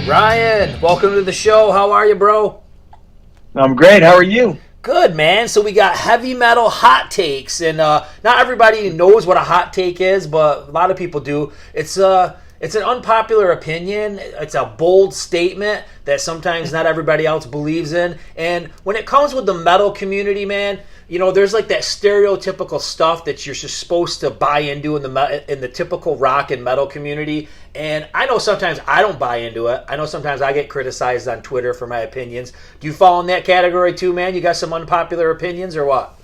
Ryan, welcome to the show. How are you, bro? I'm great. How are you? Good, man. So we got heavy metal hot takes, and not everybody knows what a hot take is, but a lot of people do. It's an unpopular opinion. It's a bold statement that sometimes not everybody else believes in. And when it comes with the metal community, man, you know, there's like that stereotypical stuff that you're just supposed to buy into in the typical rock and metal community. And I know sometimes I don't buy into it. I know sometimes I get criticized on Twitter for my opinions. Do you fall in that category too, man? You got some unpopular opinions or what?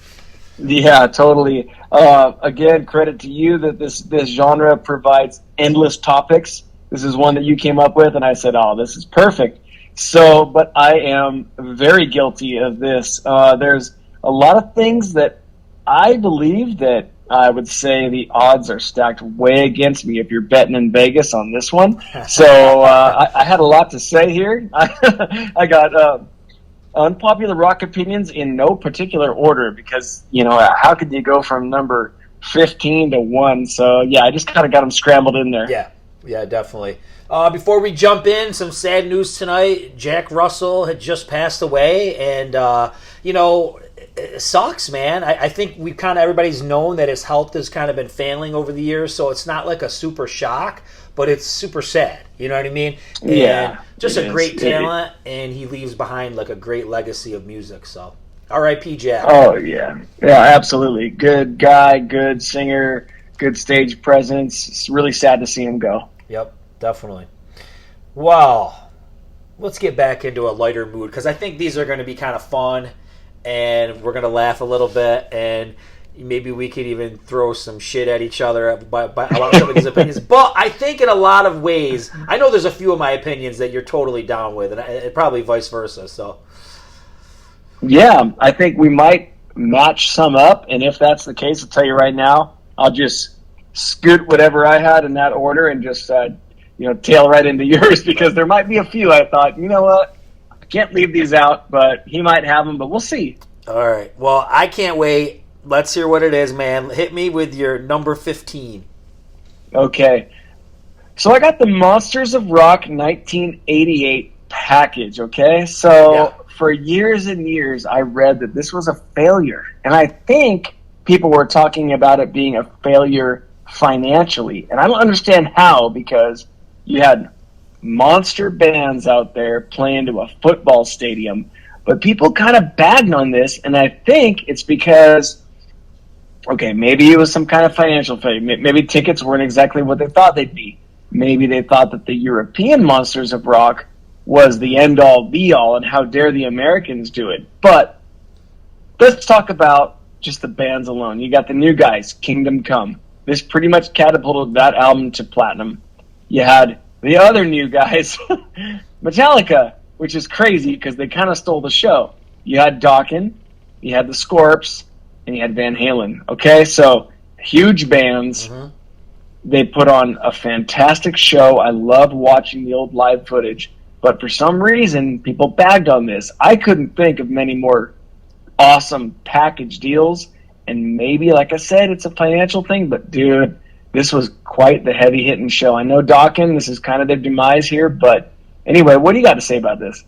Yeah, totally. Again, credit to you that this genre provides endless topics. This is one that you came up with, and I said, oh, this is perfect. So, but I am very guilty of this. There's a lot of things that I believe that I would say the odds are stacked way against me if you're betting in Vegas on this one. So I had a lot to say here. I got unpopular rock opinions in no particular order because, you know, how could you go from number 15 to 1? So, yeah, I just kind of got them scrambled in there. Yeah, definitely. Before we jump in, some sad news tonight. Jack Russell had just passed away, and, you know, it sucks, man. I think we everybody's known that his health has kind of been failing over the years, so it's not like a super shock, but it's super sad. You know what I mean? Yeah. And just a great talent, and he leaves behind like a great legacy of music. So, R.I.P. Jack. Oh, yeah. Yeah, absolutely. Good guy, good singer, good stage presence. It's really sad to see him go. Yep, definitely. Well, let's get back into a lighter mood, because I think these are going to be kind of fun. And we're going to laugh a little bit, and maybe we could even throw some shit at each other about some of these opinions. But I think in a lot of ways, I know there's a few of my opinions that you're totally down with, and probably vice versa. So, yeah, I think we might match some up, and if that's the case, I'll tell you right now, I'll just scoot whatever I had in that order and just tail right into yours, because there might be a few I thought, you know what? Can't leave these out, but he might have them, but we'll see. All right. Well, I can't wait. Let's hear what it is, man. Hit me with your number 15. Okay. So I got the Monsters of Rock 1988 package, okay? So for years and years, I read that this was a failure. And I think people were talking about it being a failure financially. And I don't understand how, because you had monster bands out there playing to a football stadium, but people kind of bagged on this, and I think it's because, okay, maybe it was some kind of financial failure. Maybe tickets weren't exactly what they thought they'd be. Maybe they thought that the European Monsters of Rock was the end-all, be-all, and how dare the Americans do it. But let's talk about just the bands alone. You got the new guys, Kingdom Come. This pretty much catapulted that album to platinum. You had the other new guys, Metallica, which is crazy because they kind of stole the show. You had Dokken, you had the Scorps, and you had Van Halen. Okay, so huge bands. Mm-hmm. They put on a fantastic show. I love watching the old live footage. But for some reason, people bagged on this. I couldn't think of many more awesome package deals. And maybe, like I said, it's a financial thing. But, dude, this was quite the heavy-hitting show. I know Dokken, this is kind of their demise here, but anyway, what do you got to say about this?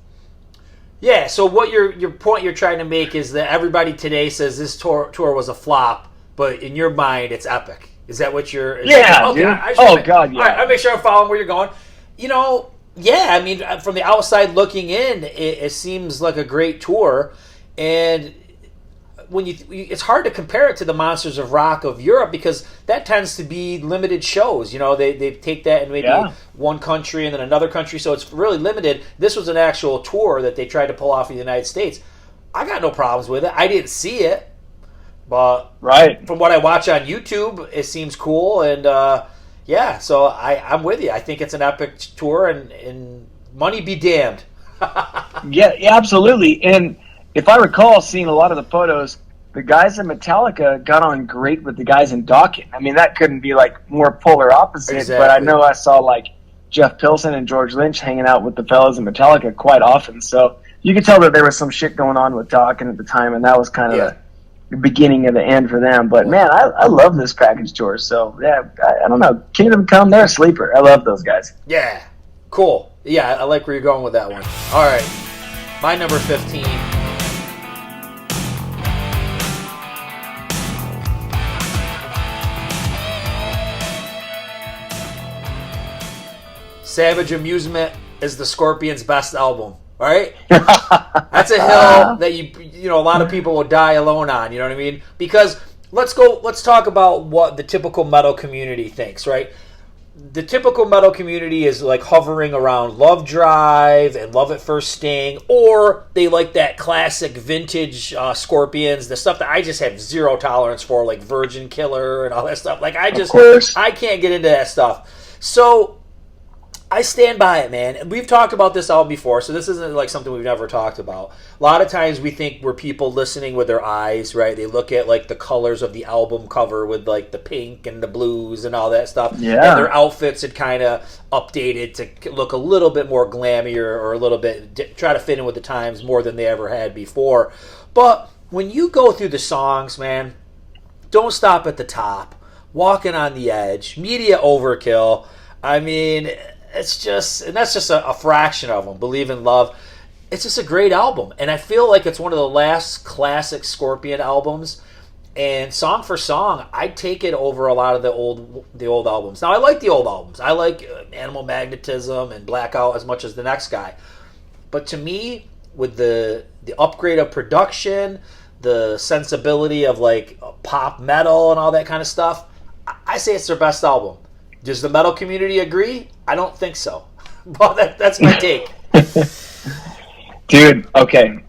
Yeah, so what your point you're trying to make is that everybody today says this tour was a flop, but in your mind, it's epic. Is that what you're... Yeah, okay, dude. God, yeah. All right, I'll make sure I'm following where you're going. You know, yeah, I mean, from the outside looking in, it seems like a great tour, and when it's hard to compare it to the Monsters of Rock of Europe, because that tends to be limited shows. You know, they take that in maybe one country and then another country, so it's really limited. This was an actual tour that they tried to pull off in the United States. I got no problems with it. I didn't see it, but from what I watch on YouTube, it seems cool, and so I'm with you. I think it's an epic tour, and money be damned. yeah, absolutely. And if I recall seeing a lot of the photos, the guys in Metallica got on great with the guys in Dokken. I mean, that couldn't be like more polar opposite, exactly. But I know I saw like Jeff Pilson and George Lynch hanging out with the fellas in Metallica quite often. So you could tell that there was some shit going on with Dokken at the time, and that was kind of the beginning of the end for them. But man, I love this package tour. So yeah, I don't know. Kingdom Come, they're a sleeper. I love those guys. Yeah, cool. Yeah, I like where you're going with that one. All right, my number 15. Savage Amusement is the Scorpions' best album. All right, that's a hill that you know a lot of people will die alone on. You know what I mean? Because let's talk about what the typical metal community thinks. Right, the typical metal community is like hovering around Love Drive and Love at First Sting, or they like that classic vintage Scorpions, the stuff that I just have zero tolerance for, like Virgin Killer and all that stuff. Like I can't get into that stuff. So I stand by it, man. We've talked about this album before, so this isn't like something we've never talked about. A lot of times we think we're people listening with their eyes, right? They look at like the colors of the album cover with like the pink and the blues and all that stuff. Yeah. And their outfits had kind of updated to look a little bit more glammier or a little bit, try to fit in with the times more than they ever had before. But when you go through the songs, man, Don't Stop at the Top, Walking on the Edge, Media Overkill, I mean, it's just, and that's just a fraction of them. Believe in Love. It's just a great album. And I feel like it's one of the last classic Scorpion albums. And song for song, I'd take it over a lot of the old albums. Now, I like the old albums. I like Animal Magnetism and Blackout as much as the next guy. But to me, with the upgrade of production, the sensibility of like pop metal and all that kind of stuff, I say it's their best album. Does the metal community agree? I don't think so. Well, that's my take. Dude, okay.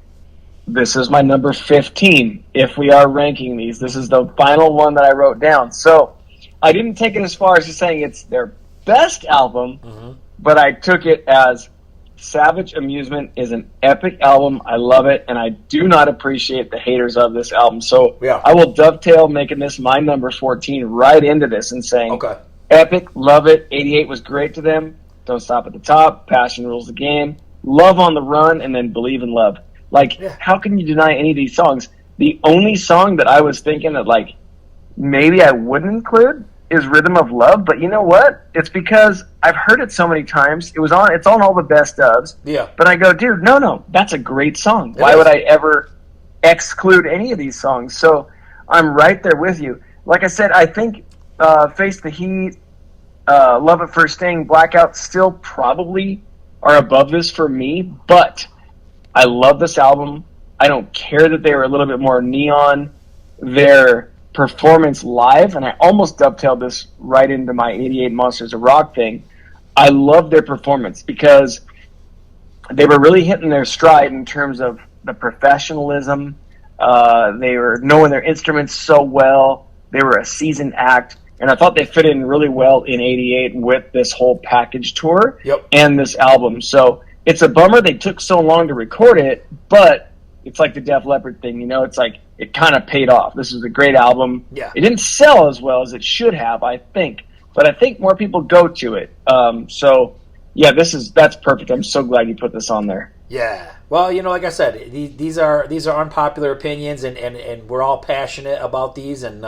This is my number 15. If we are ranking these, this is the final one that I wrote down. So I didn't take it as far as just saying it's their best album, but I took it as Savage Amusement is an epic album. I love it, and I do not appreciate the haters of this album. So yeah. I will dovetail making this my number 14 right into this and saying, okay. Epic, love it. 88 was great to them. Don't Stop at the Top. Passion Rules the Game. Love on the Run, and then Believe in Love. Like, how can you deny any of these songs? The only song that I was thinking that, like, maybe I wouldn't include is Rhythm of Love. But you know what? It's because I've heard it so many times. It's on all the best ofs. Yeah. But I go, dude, no. That's a great song. Why would I ever exclude any of these songs? So I'm right there with you. Like I said, I think Face the Heat, Love at First Sting, Blackout still probably are above this for me, but I love this album. I don't care that they were a little bit more neon. Their performance live, and I almost dovetailed this right into my 88 Monsters of Rock thing. I love their performance because they were really hitting their stride in terms of the professionalism. They were knowing their instruments so well. They were a seasoned act. And I thought they fit in really well in 88 with this whole package tour and this album. So it's a bummer they took so long to record it, but it's like the Def Leppard thing, you know? It's like it kind of paid off. This is a great album. Yeah. It didn't sell as well as it should have, I think. But I think more people go to it. So, yeah, that's perfect. I'm so glad you put this on there. Yeah. Well, you know, like I said, these are unpopular opinions, and we're all passionate about these, and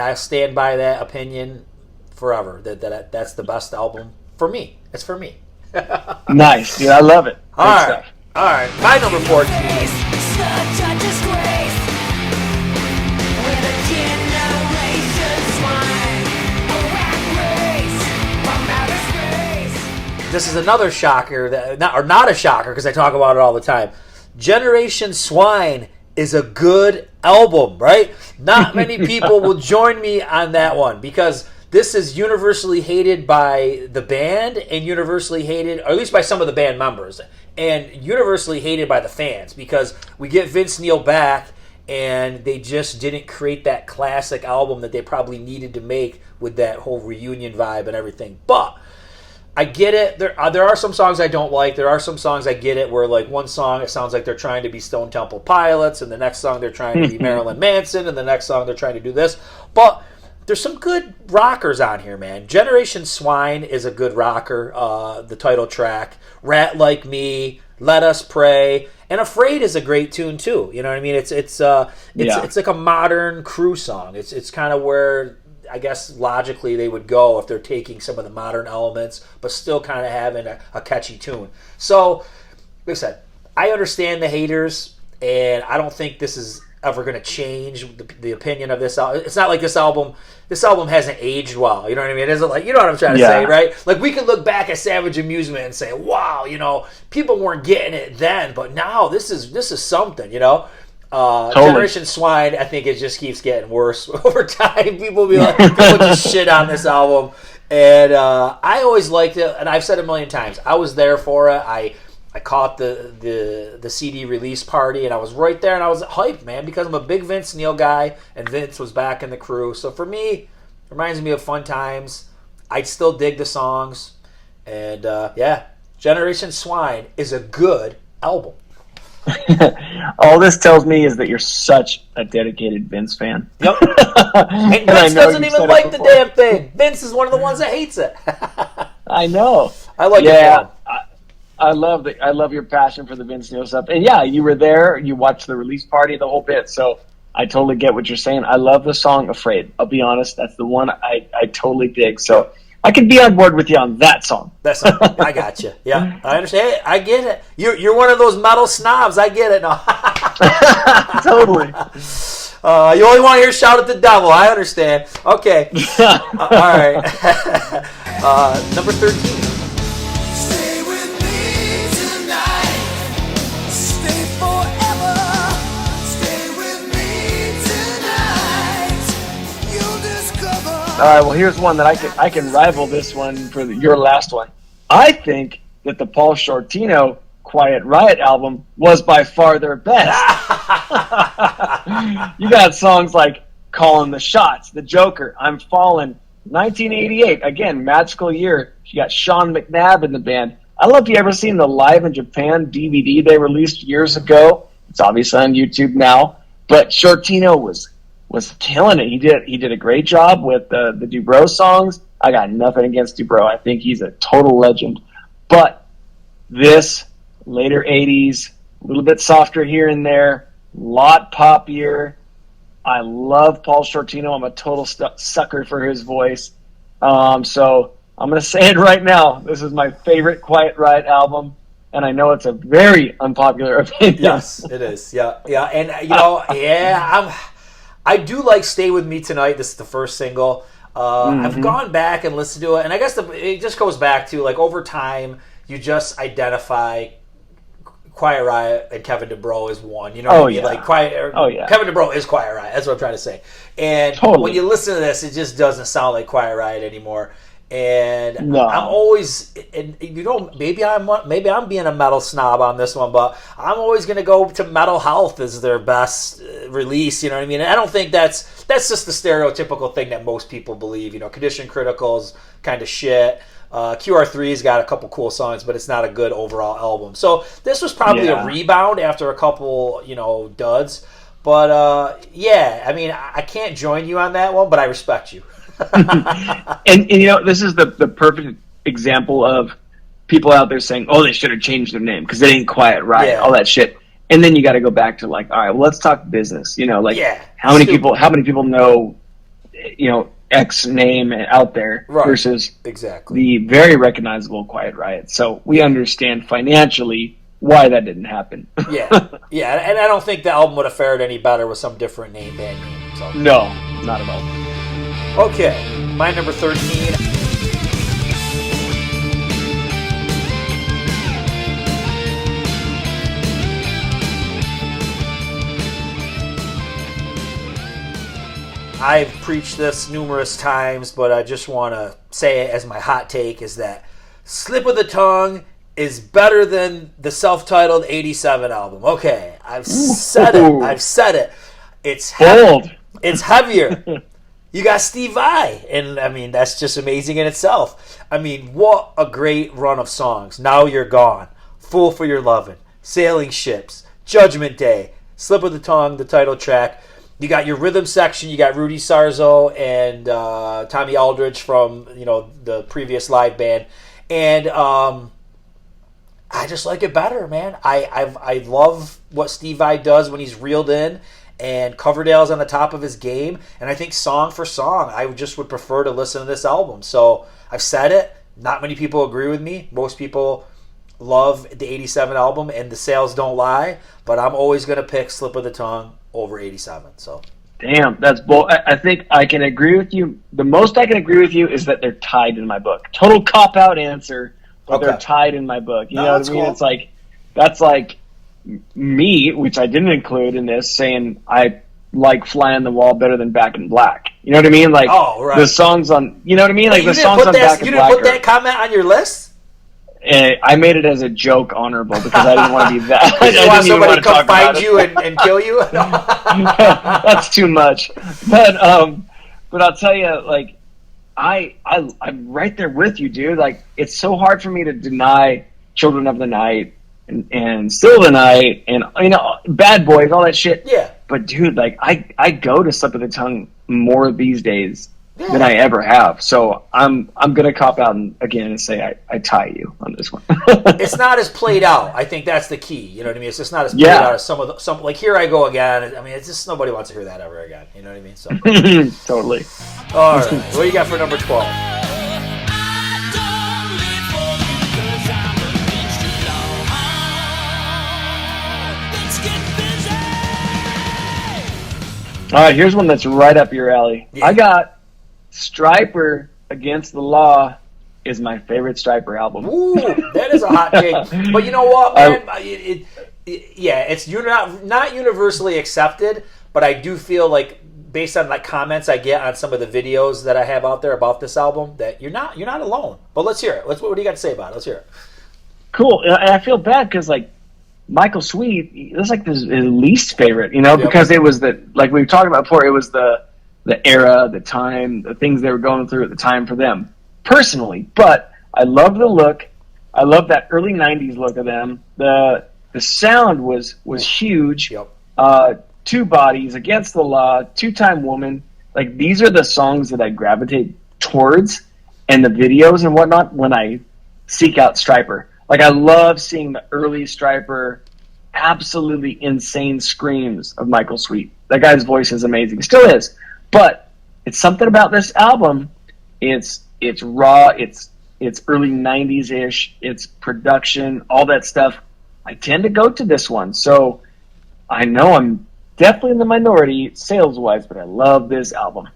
I stand by that opinion forever. That's the best album for me. It's for me. Nice, dude. I love it. All right. All right. My number 14. Such a disgrace. We're the generation swine. A rat race from outer space. This is another shocker, not a shocker because I talk about it all the time. Generation Swine is a good album, right? Not many people will join me on that one because this is universally hated by the band and universally hated, or at least by some of the band members, and universally hated by the fans because we get Vince Neil back and they just didn't create that classic album that they probably needed to make with that whole reunion vibe and everything. But I get it. There are some songs I don't like. There are some songs I get it where, like, one song it sounds like they're trying to be Stone Temple Pilots, and the next song they're trying to be Marilyn Manson, and the next song they're trying to do this. But there's some good rockers on here, man. Generation Swine is a good rocker. The title track, Rat Like Me, Let Us Pray, and Afraid is a great tune too. You know what I mean? It's like a modern Crüe song. It's kind of where I guess logically they would go if they're taking some of the modern elements, but still kind of having a catchy tune. So, like I said, I understand the haters, and I don't think this is ever going to change the opinion of this album. It's not like this album hasn't aged well. You know what I mean? It isn't like, you know what I'm trying to say, right? Like, we could look back at Savage Amusement and say, wow, you know, people weren't getting it then, but now this is something, you know? Totally. Generation Swine, I think it just keeps getting worse over time. People just shit on this album. And I always liked it, and I've said it a million times. I was there for it. I caught the CD release party, and I was right there, and I was hyped, man, because I'm a big Vince Neil guy, and Vince was back in the Crüe. So for me, it reminds me of fun times. I still dig the songs. And, Generation Swine is a good album. All this tells me is that you're such a dedicated Vince fan. Yep. And Vince doesn't even like the damn thing. Vince is one of the ones that hates it. I know. I like it. I love your passion for the Vince Neil stuff. And yeah, you were there. You watched the release party, the whole bit. So I totally get what you're saying. I love the song "Afraid." I'll be honest. That's the one I totally dig. So I can be on board with you on that song. I got you. Yeah, I understand. I get it. You're one of those metal snobs. I get it. No. Totally. You only want to hear "Shout at the Devil." I understand. Okay. All right. Number 13. Stay with me tonight. Stay forever. Stay with me tonight. You'll discover. All right. Well, here's one that I can rival this one for your last one. I think that the Paul Shortino Quiet Riot album was by far their best. You got songs like "Calling the Shots," "The Joker," "I'm Fallen," 1988, again, magical year. You got Sean McNabb in the band. I don't know if you ever seen the Live in Japan DVD they released years ago. It's obviously on YouTube now. But Shortino was killing it. He did a great job with the Dubrow songs. I got nothing against Dubrow. I think he's a total legend. But this later 80s, a little bit softer here and there, lot poppier. I love Paul Shortino. I'm a total sucker for his voice. So I'm going to say it right now. This is my favorite Quiet Riot album, and I know it's a very unpopular opinion. Yes, it is. Yeah. And, I do like "Stay With Me Tonight." This is the first single. I've gone back and listened to it, and I guess it just goes back to, like, over time, you just identify Quiet Riot and Kevin Dubrow is one. You know what I mean? Yeah. Like Kevin Dubrow is Quiet Riot. That's what I'm trying to say. And when you listen to this, it just doesn't sound like Quiet Riot anymore. And no. I'm always, and you know, maybe I'm being a metal snob on this one, but I'm always going to go to Metal Health as their best release. You know what I mean? And I don't think that's just the stereotypical thing that most people believe. You know, Condition Critical's kind of shit. QR3's got a couple cool songs, but it's not a good overall album. So this was probably a rebound after a couple, duds. But I mean, I can't join you on that one, but I respect you. and this is the perfect example of people out there saying, "Oh, they should have changed their name because they ain't Quiet Riot," all that shit. And then you got to go back to, like, all right, well, let's talk business. How many people know, X name out there versus the very recognizable Quiet Riot. So we understand financially why that didn't happen. And I don't think the album would have fared any better with some different band name. So. No, not at all. Okay, my number 13. I've preached this numerous times, but I just want to say it as my hot take, is that Slip of the Tongue is better than the self-titled 87 album. Okay, I've said it. It's bold. It's heavier. You got Steve Vai, and I mean, that's just amazing in itself. I mean, what a great run of songs. Now You're Gone, Fool for Your Lovin', Sailing Ships, Judgment Day, Slip of the Tongue, the title track. You got your rhythm section. You got Rudy Sarzo and Tommy Aldridge from the previous live band, and I just like it better, man. I love what Steve Vai does when he's reeled in, and Coverdale's on the top of his game. And I think song for song, I just would prefer to listen to this album. So I've said it. Not many people agree with me. Most people love the 87 album, and the sales don't lie. But I'm always going to pick Slip of the Tongue over 87. So. Damn, that's bull. I think I can agree with you. The most I can agree with you is that they're tied in my book. Total cop-out answer, but they're tied in my book. You know what I mean? Cool. It's like, that's like me, which I didn't include in this, saying I like Fly on the Wall better than Back in Black. You know what I mean? Like, the songs on, you know what I mean? Like, the songs on Back in Black. You didn't put that comment on your list? I made it as a joke honorable because I didn't want to be that. You didn't want somebody to come find you and kill you? That's too much. But I'll tell you, like, I'm right there with you, dude. Like, it's so hard for me to deny Children of the Night and Still the Night and, you know, Bad Boys, all that shit. Yeah. But, dude, like, I go to Slip of the Tongue more these days than I ever have. So I'm gonna cop out again and say I tie you on this one. It's not as played out. I think that's the key. You know what I mean? It's just not as played out as some like Here I Go Again. I mean, it's just nobody wants to hear that ever again. You know what I mean? So totally. All right. What do you got for number 12? All right, here's one that's right up your alley. Yeah. I got Stryper Against the Law is my favorite Stryper album. Ooh, that is a hot take. But you know what, man? It's not universally accepted, but I do feel like, based on like comments I get on some of the videos that I have out there about this album, that you're not alone. But let's hear it. What do you got to say about it? Let's hear it. Cool. And I feel bad because, like, Michael Sweet, that's like his least favorite, you know, because it was like we were talking about before, it was the era, the time, the things they were going through at the time for them, personally. But I love the look. I love that early 90s look of them. The sound was huge. Yep. Two Bodies, Against the Law, Two-Time Woman. Like, these are the songs that I gravitate towards, and the videos and whatnot when I seek out Stryper. Like, I love seeing the early Stryper, absolutely insane screams of Michael Sweet. That guy's voice is amazing. It still is. But it's something about this album. It's raw. It's early 90s-ish. It's production, all that stuff. I tend to go to this one. So I know I'm definitely in the minority sales-wise, but I love this album.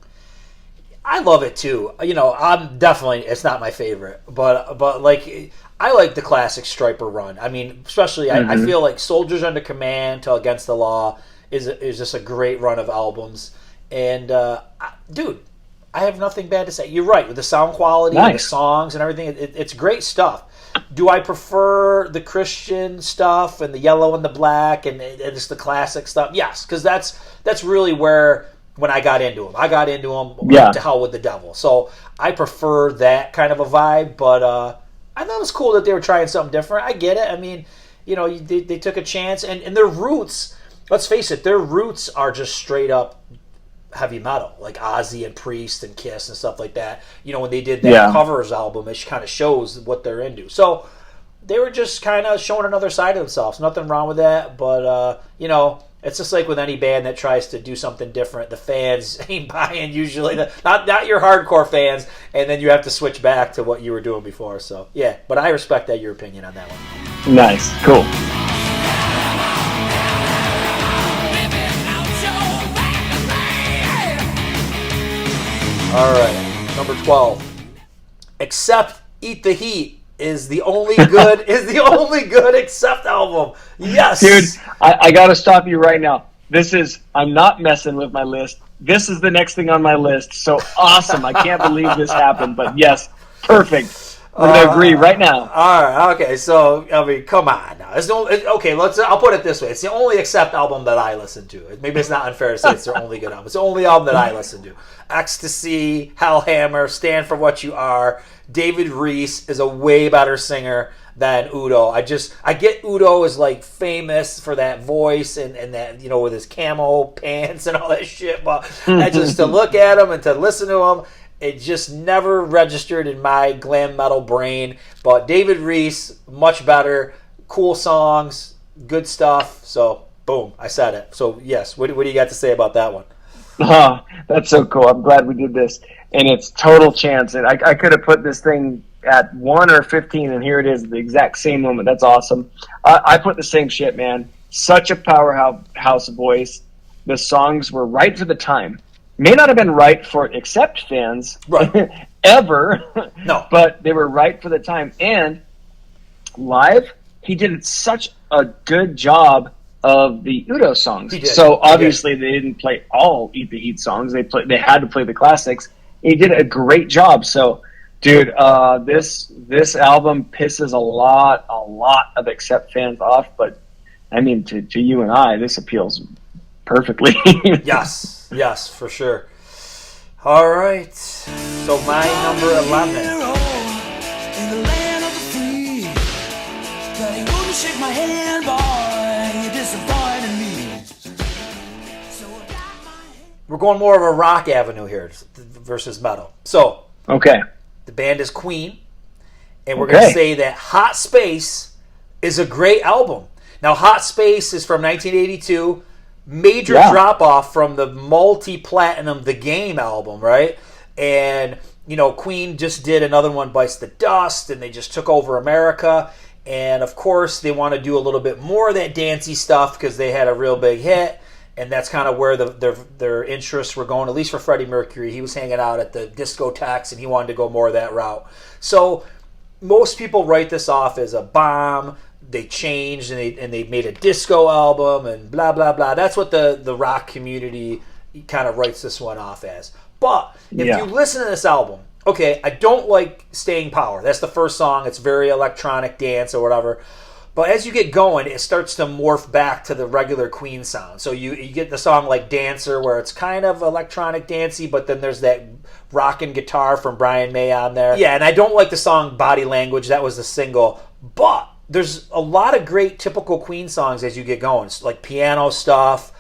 I love it too. You know, it's not my favorite, but like, I like the classic Stryper run. I mean, especially I feel like Soldiers Under Command till Against the Law is just a great run of albums. And dude, I have nothing bad to say. You're right with the sound quality, and the songs and everything. It's great stuff. Do I prefer the Christian stuff and the yellow and the black and just the classic stuff? Yes, because that's really where, when I got into them. I got into them to hell with the devil. So I prefer that kind of a vibe, but I thought it was cool that they were trying something different. I get it. I mean, you know, they took a chance, and their roots, let's face it, their roots are just straight up heavy metal, like Ozzy and Priest and Kiss and stuff like that. You know, when they did that covers album, it kind of shows what they're into. So they were just kind of showing another side of themselves. Nothing wrong with that, but, you know, it's just like with any band that tries to do something different. The fans ain't buying usually. Not your hardcore fans, and then you have to switch back to what you were doing before. So, yeah, but I respect your opinion on that one. Nice. Cool. All right, number 12. Except Eat the Heat is the only good Accept album. Yes, dude, I gotta stop you right now. I'm not messing with my list. This is the next thing on my list. So awesome! I can't believe this happened. But yes, perfect. We're gonna agree right now. All right, okay. So I mean, come on now. I'll put it this way: it's the only Accept album that I listen to. Maybe it's not unfair to say it's their only good album. It's the only album that I listen to. Ecstasy, Hellhammer, Stand for What You Are. David Reese is a way better singer than Udo. I get Udo is like famous for that voice and that, you know, with his camo pants and all that shit. But just to look at him and to listen to him, it just never registered in my glam metal brain. But David Reese, much better, cool songs, good stuff. So Boom, I said it. So, yes, what do you got to say about that one? Oh, that's so cool. I'm glad we did this. And it's total chance. And I could have put this thing at 1 or 15, and here it is, the exact same moment. That's awesome. I put the same shit, man. Such a powerhouse voice. The songs were right for the time. May not have been right for Accept fans Right. ever, No. but they were right for the time. And live, he did such a good job of the Udo songs. He did. So obviously they didn't play all Eat the Heat songs. They had to play the classics. He did a great job. So, dude, this album pisses a lot of Accept fans off. But I mean, to you and I, this appeals perfectly. Yes, for sure. All right. So my number 11. In the land of the free, but he wouldn't shake my hand, boy. He disappointed me. So I got my hand. We're going more of a rock avenue here versus metal. So Okay. the band is Queen, and we're going to say that Hot Space is a great album. Now, Hot Space is from 1982. Major drop-off from the multi-platinum The Game album, right? And, Queen just did another one, Bites the Dust, and they just took over America. And, of course, they want to do a little bit more of that dancey stuff because they had a real big hit. And that's kind of where their interests were going, at least for Freddie Mercury. He was hanging out at the discotheques, and he wanted to go more of that route. So most people write this off as a bomb. They changed, and they made a disco album, and blah, blah, blah. That's what the rock community kind of writes this one off as. But if you listen to this album, okay, I don't like Staying Power. That's the first song. It's very electronic dance or whatever. But as you get going, it starts to morph back to the regular Queen sound. So you get the song like Dancer, where it's kind of electronic dancey, but then there's that rockin' guitar from Brian May on there. Yeah, and I don't like the song Body Language. That was the single. But there's a lot of great typical Queen songs as you get going. It's like piano stuff,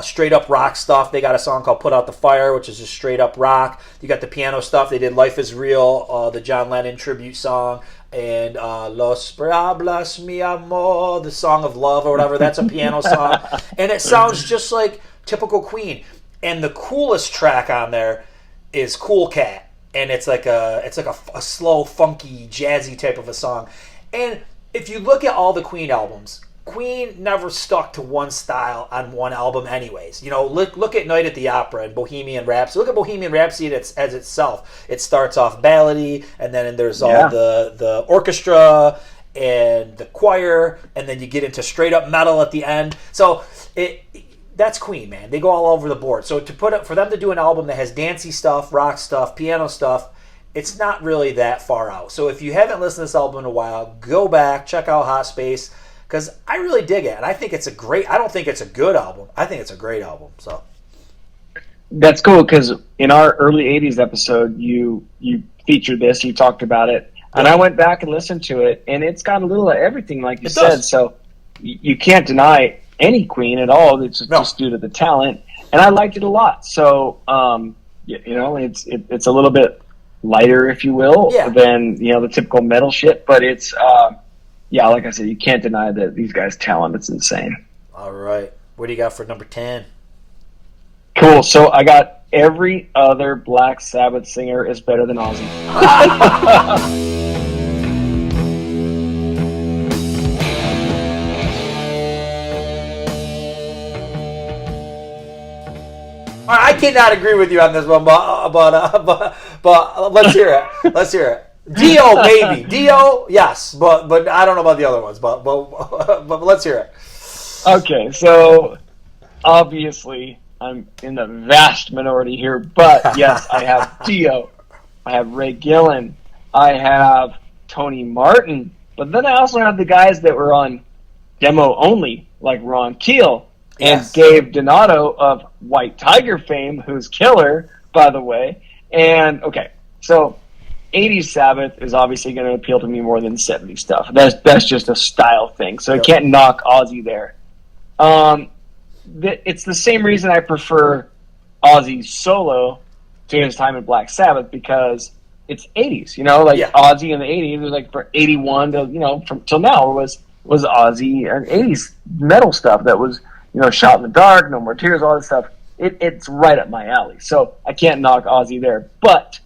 straight up rock stuff. They got a song called Put Out the Fire, which is just straight up rock. You got the piano stuff. They did Life is Real, the John Lennon tribute song, and Los Hablas Mi Amor, the Song of Love or whatever. That's a piano song. And it sounds just like typical Queen. And the coolest track on there is Cool Cat. And it's like a slow, funky, jazzy type of a song. And if you look at all the Queen albums, Queen never stuck to one style on one album anyways. Look at Night at the Opera and Bohemian Rhapsody. Look at Bohemian Rhapsody as itself. It starts off ballady, and then there's all the orchestra and the choir, and then you get into straight up metal at the end. So that's Queen, man. They go all over the board. So for them to do an album that has dancey stuff, rock stuff, piano stuff, it's not really that far out. So if you haven't listened to this album in a while, go back, check out Hot Space, because I really dig it. And I think it's I don't think it's a good album. I think it's a great album. So That's cool, because in our early 80s episode, you featured this, you talked about it, and I went back and listened to it, and it's got a little of everything, like you said. So you can't deny any Queen at all. It's just due to the talent, and I liked it a lot. So, it's a little bit lighter, if you will, than the typical metal shit. But it's like I said, you can't deny that these guys' talent. It's insane. All right, what do you got for number 10? Cool. So I got every other Black Sabbath singer is better than Ozzy. I cannot agree with you on this one, but let's hear it. Let's hear it. Dio, maybe. Dio, yes, but I don't know about the other ones. But let's hear it. Okay, so obviously I'm in the vast minority here, but yes, I have Dio, I have Ray Gillen, I have Tony Martin, but then I also have the guys that were on demo only, like Ron Keel. And Gabe Donato of White Tiger fame, who's killer, by the way. And, okay, so 80s Sabbath is obviously going to appeal to me more than 70s stuff. That's just a style thing, so I can't knock Ozzy there. It's the same reason I prefer Ozzy's solo to his time in Black Sabbath, because it's 80s, Ozzy in the 80s, it was like for 81 to, from till now, was Ozzy and 80s metal stuff that was Shot in the Dark, No More Tears, all this stuff. It's right up my alley. So I can't knock Ozzy there. But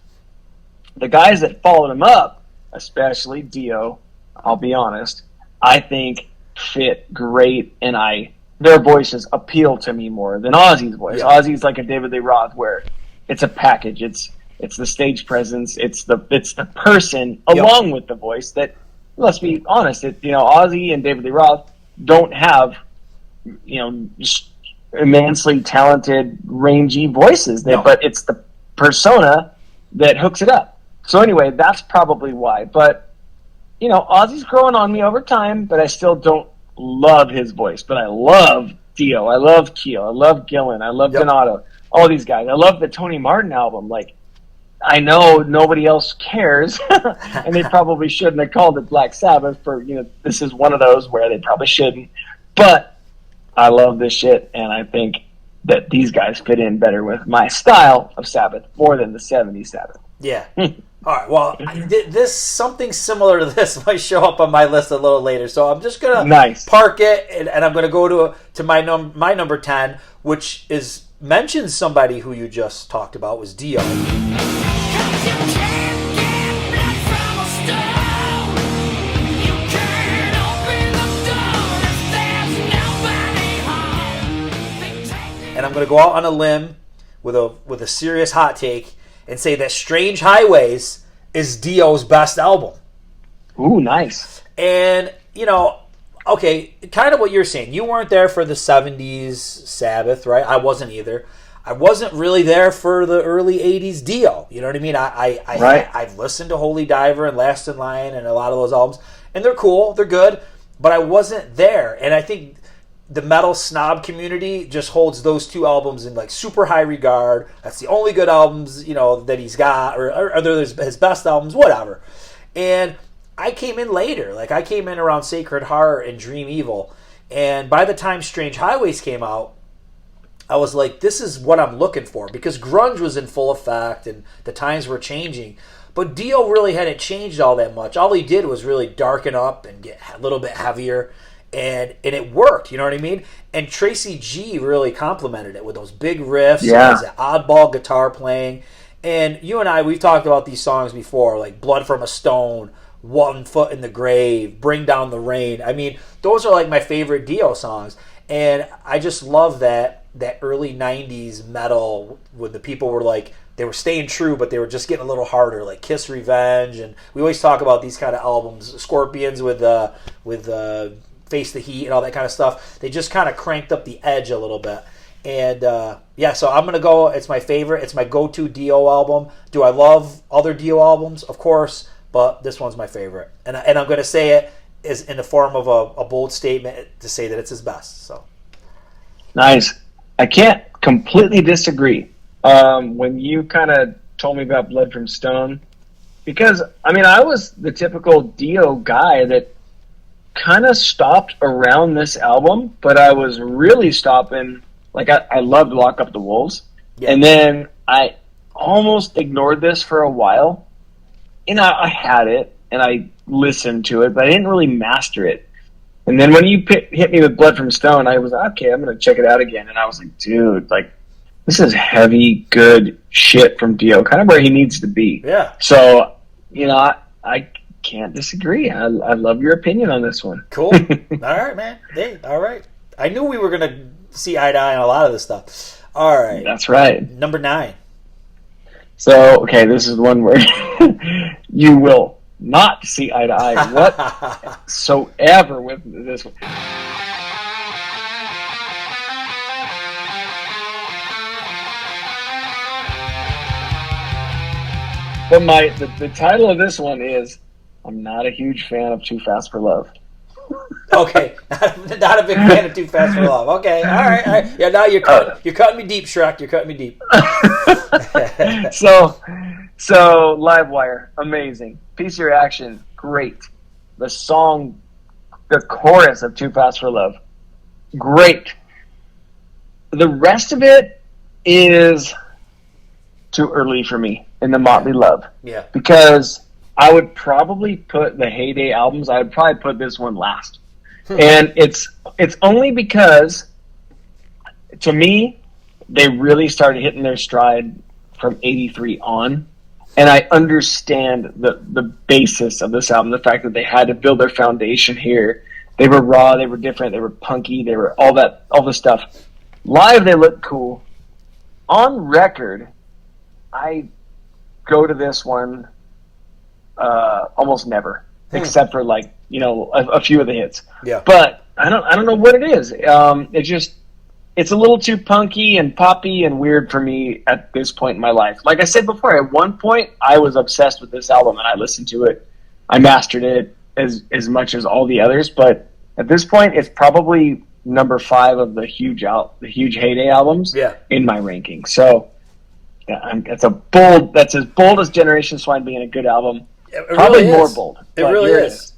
the guys that followed him up, especially Dio, I'll be honest, I think fit great, and their voices appeal to me more than Ozzy's voice. Yeah. Ozzy's like a David Lee Roth, where it's a package. It's the stage presence. It's the person along with the voice that, let's be honest, Ozzy and David Lee Roth don't have, immensely talented, rangy voices. But it's the persona that hooks it up. So anyway, that's probably why. But, Ozzy's growing on me over time, but I still don't love his voice. But I love Dio. I love Keel. I love Gillan. I love Donato. All these guys. I love the Tony Martin album. Like, I know nobody else cares, and they probably shouldn't have called it Black Sabbath for, this is one of those where they probably shouldn't. But I love this shit, and I think that these guys fit in better with my style of Sabbath more than the 70s Sabbath. Yeah. All right, well, this something similar to this might show up on my list a little later, so I'm just gonna park it, and I'm gonna go to my number 10, which mentions somebody who you just talked about, was Dio. And I'm gonna go out on a limb with a serious hot take and say that Strange Highways is Dio's best album. Ooh, nice. And, okay, kind of what you're saying. You weren't there for the 70s Sabbath, right? I wasn't either. I wasn't really there for the early 80s Dio. You know what I mean? I've listened to Holy Diver and Last in Line and a lot of those albums, and they're cool, they're good, but I wasn't there. And I think the metal snob community just holds those two albums in like super high regard. That's the only good albums, that he's got, or they're his best albums, whatever. And I came in later. Like, I came in around Sacred Heart and Dream Evil. And by the time Strange Highways came out, I was like, this is what I'm looking for, because grunge was in full effect and the times were changing. But Dio really hadn't changed all that much. All he did was really darken up and get a little bit heavier. And it worked, you know what I mean? And Tracy G really complimented it with those big riffs, and that oddball guitar playing. And you and I, we've talked about these songs before, like Blood from a Stone, One Foot in the Grave, Bring Down the Rain. I mean, those are like my favorite Dio songs. And I just love that early 90s metal when the people were like, they were staying true, but they were just getting a little harder, like Kiss Revenge. And we always talk about these kind of albums, Scorpions with Face the Heat and all that kind of stuff. They just kind of cranked up the edge a little bit. And so I'm going to go, it's my favorite. It's my go-to Dio album. Do I love other Dio albums? Of course, but this one's my favorite. And I'm going to say it is in the form of a bold statement to say that it's his best. So nice. I can't completely disagree. When you kind of told me about Blood from Stone, because, I was the typical Dio guy that kind of stopped around this album, but I was really stopping. Like, I loved Lock Up the Wolves, and then I almost ignored this for a while. I had it and I listened to it, but I didn't really master it. And then when you hit me with Blood from Stone, I was okay. I'm gonna check it out again, and I was like, dude, like, this is heavy, good shit from Dio, kind of where he needs to be. Yeah. So, I can't disagree. I love your opinion on this one. Cool. All right, man. Hey, all right. I knew we were going to see eye to eye on a lot of this stuff. All right. That's right. Number 9. So, okay, this is one where you will not see eye to eye whatsoever with this one. But the title of this one is, I'm not a huge fan of Too Fast for Love. Okay, not a big fan of Too Fast for Love. Okay, all right. Yeah, now you're cutting me deep, Shrek. You're cutting me deep. So Livewire, amazing. Piece of Reaction, great. The song, the chorus of Too Fast for Love, great. The rest of it is too early for me in the Mötley Love. Yeah. Because I would probably put the Heyday albums, I would probably put this one last. And it's only because to me, they really started hitting their stride from 83 on. And I understand the basis of this album, the fact that they had to build their foundation here. They were raw, they were different, they were punky, they were all the stuff. Live, they look cool. On record, I go to this one almost never, except for like, you know, a few of the hits. Yeah. But I don't know what it is. It's a little too punky and poppy and weird for me at this point in my life. Like I said before, at one point I was obsessed with this album and I listened to it. I mastered it as much as all the others, but at this point it's probably number 5 of the huge heyday albums in my ranking. So yeah, that's as bold as Generation Swine being a good album. It probably really more is. bold. It really is.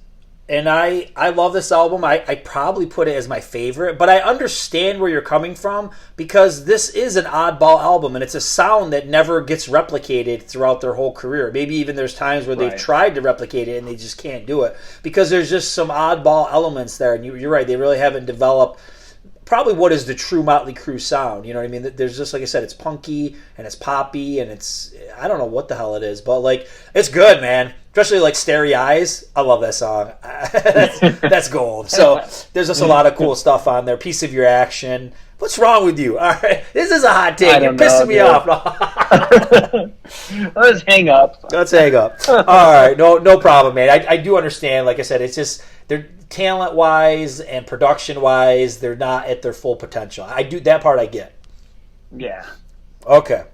And I love this album. I probably put it as my favorite, but I understand where you're coming from because this is an oddball album, and it's a sound that never gets replicated throughout their whole career. Maybe even there's times where they've tried to replicate it and they just can't do it because there's just some oddball elements there. And you're right, they really haven't developed probably what is the true Mötley Crüe sound. You know what I mean? There's just, like I said, it's punky and it's poppy and it's, I don't know what the hell it is, but like, it's good, man. Especially like Starry Eyes. I love that song. that's gold. So there's just a lot of cool stuff on there. Piece of Your Action. What's wrong with you? All right. This is a hot take. You're pissing me off. Let's hang up. Let's hang up. All right. No problem, man. I do understand. Like I said, it's just they're talent-wise and production-wise, they're not at their full potential. That part I get. Yeah. Okay.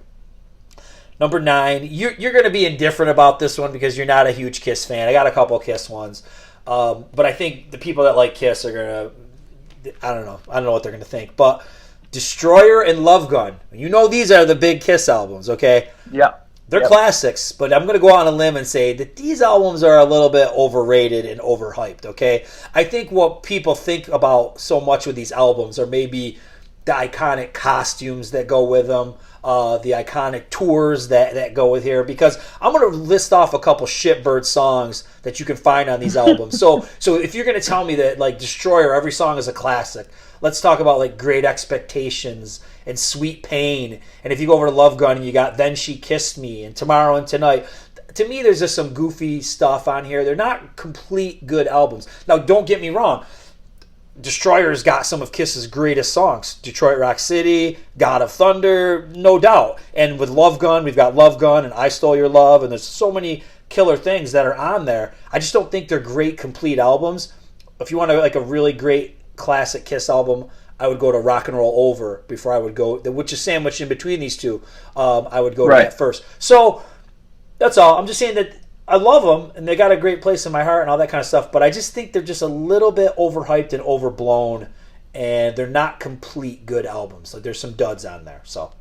Number 9, you're going to be indifferent about this one because you're not a huge Kiss fan. I got a couple of Kiss ones. But I think the people that like Kiss are going to, I don't know what they're going to think. But Destroyer and Love Gun. You know these are the big Kiss albums, okay? Yeah. They're classics, but I'm going to go out on a limb and say that these albums are a little bit overrated and overhyped, okay? I think what people think about so much with these albums are maybe the iconic costumes that go with them, the iconic tours that go with here, because I'm going to list off a couple shitbird songs that you can find on these albums. So if you're going to tell me that like Destroyer, every song is a classic, let's talk about like Great Expectations and Sweet Pain. And if you go over to Love Gun and you got Then She Kissed Me and Tomorrow and Tonight, to me there's just some goofy stuff on here. They're not complete good albums. Now don't get me wrong, Destroyer's got some of Kiss's greatest songs. Detroit Rock City, God of Thunder, no doubt. And with Love Gun, we've got Love Gun and I Stole Your Love, and there's so many killer things that are on there. I just don't think they're great complete albums. If you want like a really great classic Kiss album, I would go to Rock and Roll Over before I would go, which is sandwiched in between these two. I would go to that first. So that's all. I'm just saying that I love them, and they got a great place in my heart and all that kind of stuff, but I just think they're just a little bit overhyped and overblown, and they're not complete good albums. Like there's some duds on there. So,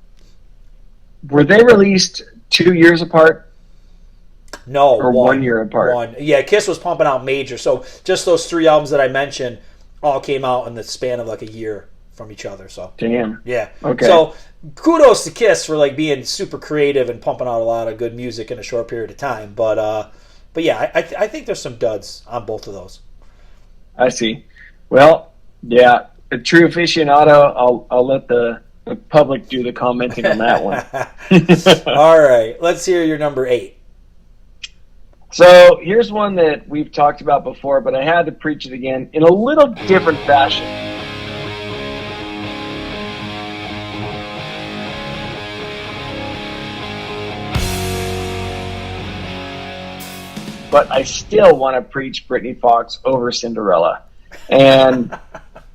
were they released 2 years apart? No, or 1 year apart. One. Yeah, Kiss was pumping out major. So just those 3 albums that I mentioned all came out in the span of like a year from each other. So damn. Yeah. Okay. So kudos to Kiss for like being super creative and pumping out a lot of good music in a short period of time. But yeah, I think there's some duds on both of those. I see. Well, yeah, a true aficionado. I'll let the public do the commenting on that one. All right, let's hear your number 8. So here's one that we've talked about before, but I had to preach it again in a little different fashion. But I still want to preach Britney Fox over Cinderella. And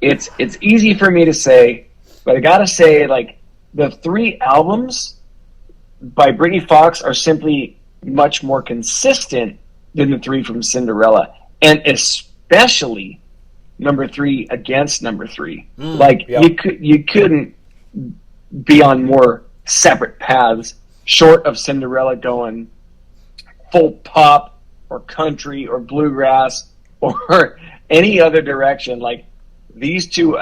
it's easy for me to say, but I gotta say, like, the 3 albums by Britney Fox are simply much more consistent than the 3 from Cinderella. And especially number 3 against number 3. You couldn't be on more separate paths short of Cinderella going full pop or country or bluegrass or any other direction. Like, these two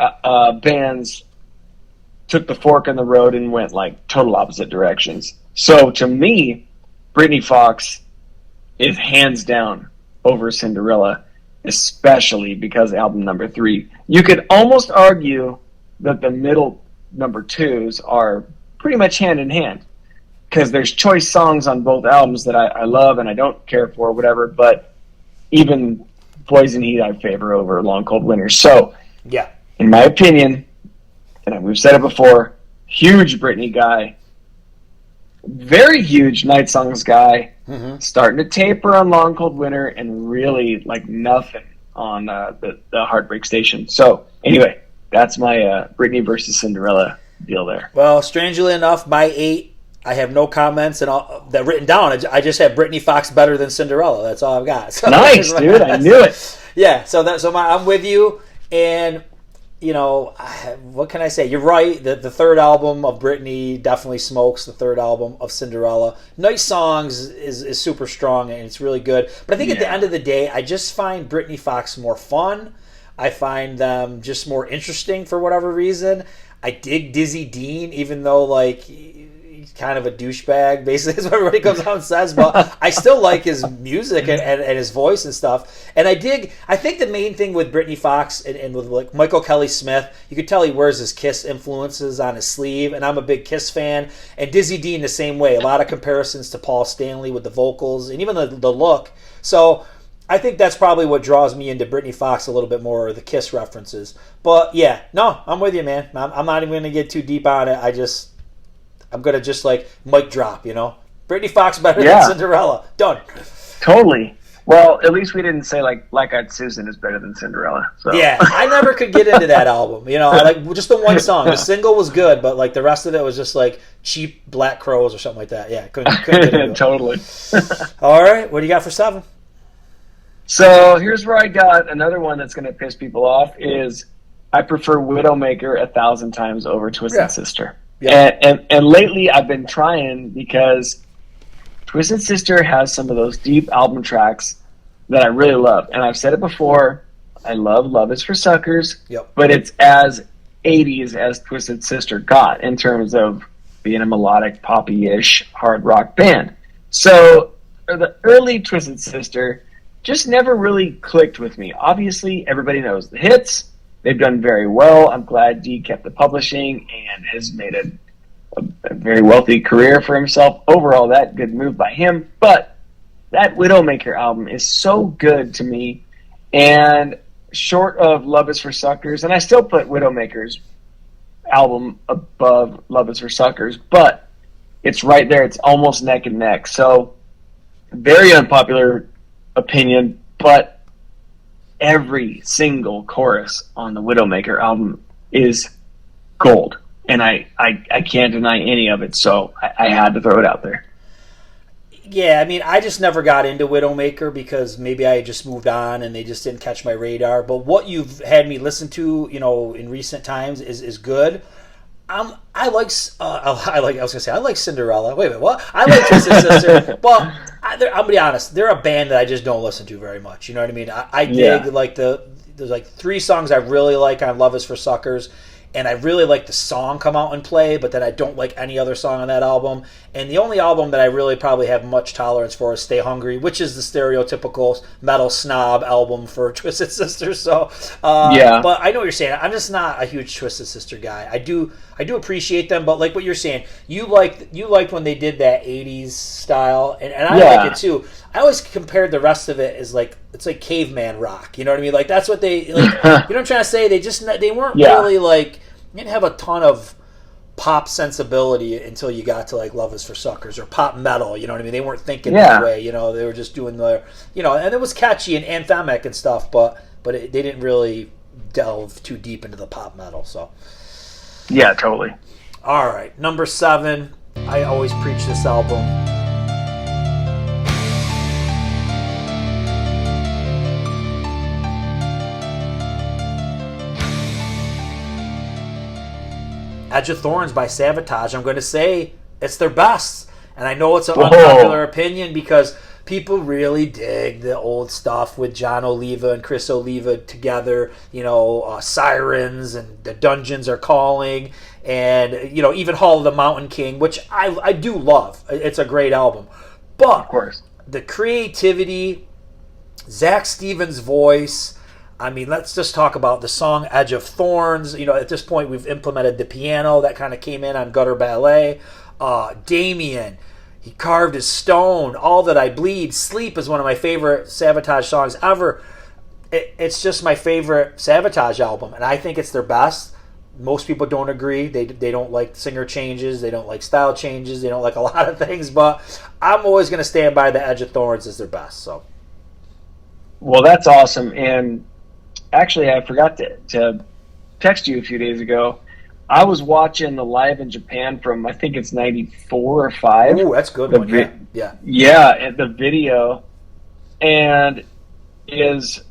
bands took the fork in the road and went like total opposite directions. So to me, Britney Fox is hands down over Cinderella, especially because album number 3. You could almost argue that the middle number twos are pretty much hand in hand, because there's choice songs on both albums that I love and I don't care for, whatever, but even Poison Heat I favor over Long Cold Winter. So, yeah, in my opinion, and we've said it before, huge Britney guy, very huge Night Songs guy, starting to taper on Long Cold Winter and really like nothing on the Heartbreak Station. So, anyway, that's my Britney versus Cinderella deal there. Well, strangely enough, my 8, I have no comments and all that written down. I just have Britney Fox better than Cinderella. That's all I've got. So nice, dude. I knew it. Yeah. I'm with you. And you know, what can I say? You're right. The third album of Britney definitely smokes. The third album of Cinderella, Night Songs is super strong and it's really good. But I think at the end of the day, I just find Britney Fox more fun. I find them just more interesting for whatever reason. I dig Dizzy Dean, even though like he's kind of a douchebag, basically is what everybody comes out and says. But I still like his music and his voice and stuff. And I think the main thing with Britney Fox and with like Michael Kelly Smith, you could tell he wears his Kiss influences on his sleeve, and I'm a big Kiss fan. And Dizzy Dean the same way. A lot of comparisons to Paul Stanley with the vocals and even the look. So I think that's probably what draws me into Britney Fox a little bit more, the Kiss references. But yeah, no, I'm with you, man. I'm not even going to get too deep on it. I'm going to just like mic drop, you know? Britney Fox better than Cinderella. Done. Totally. Well, at least we didn't say like Black Eyed Susan is better than Cinderella. So. Yeah, I never could get into that album. You know, I like just the one song. The single was good, but like the rest of it was just like cheap Black Crows or something like that. Yeah, couldn't get into it. Totally. All right, what do you got for 7? So here's where I got another one that's going to piss people off is I prefer Widowmaker 1,000 times over Twisted Sister. Yeah. And lately I've been trying because Twisted Sister has some of those deep album tracks that I really love. And I've said it before, I love Love Is for Suckers, but it's as 80s as Twisted Sister got in terms of being a melodic, poppy-ish hard rock band. So the early Twisted Sister just never really clicked with me. Obviously, everybody knows the hits. They've done very well. I'm glad Dee kept the publishing and has made a very wealthy career for himself. Overall, that good move by him. But that Widowmaker album is so good to me. And short of Love Is for Suckers, and I still put Widowmaker's album above Love Is for Suckers, but it's right there. It's almost neck and neck. So, very unpopular opinion, but every single chorus on the Widowmaker album is gold, and I can't deny any of it, so I had to throw it out there. Yeah, I mean, I just never got into Widowmaker because maybe I just moved on and they just didn't catch my radar, but what you've had me listen to, you know, in recent times is good. I like Cinderella. Wait a minute, what? I like Twisted Sister. Well, I'm gonna be honest. They're a band that I just don't listen to very much. You know what I mean? I dig like there's like 3 songs I really like on Love Is for Suckers, and I really like the song Come Out and Play, but then I don't like any other song on that album. And the only album that I really probably have much tolerance for is Stay Hungry, which is the stereotypical metal snob album for Twisted Sister. So, but I know what you're saying. I'm just not a huge Twisted Sister guy. I do appreciate them, but like what you're saying, you liked when they did that 80s style, and I like it too. I always compared the rest of it as like it's like caveman rock. You know what I mean? Like that's what they like. You know what I'm trying to say? They weren't really like, you didn't have a ton of pop sensibility until you got to like Love Is for Suckers or pop metal. You know what I mean? They weren't thinking that way. You know, they were just doing their, you know, and it was catchy and anthemic and stuff, but they didn't really delve too deep into the pop metal. So. Yeah, totally. All right, number 7. I always preach this album. Edge of Thorns by Savatage. I'm going to say it's their best. And I know it's an unpopular opinion because people really dig the old stuff with John Oliva and Chris Oliva together. You know, Sirens and The Dungeons Are Calling. And, you know, even Hall of the Mountain King, which I do love. It's a great album. But of course, the creativity, Zach Stevens' voice, I mean, let's just talk about the song Edge of Thorns. You know, at this point, we've implemented the piano that kind of came in on Gutter Ballet. Damien, he carved his stone. All That I Bleed. Sleep is one of my favorite Savatage songs ever. It's just my favorite Savatage album, and I think it's their best. Most people don't agree. They don't like singer changes. They don't like style changes. They don't like a lot of things, but I'm always going to stand by the Edge of Thorns as their best. So, well, that's awesome. And actually, I forgot to text you a few days ago. I was watching the live in Japan from, I think it's 94 or 5. Ooh, that's a good one. Yeah. Yeah, the video. And is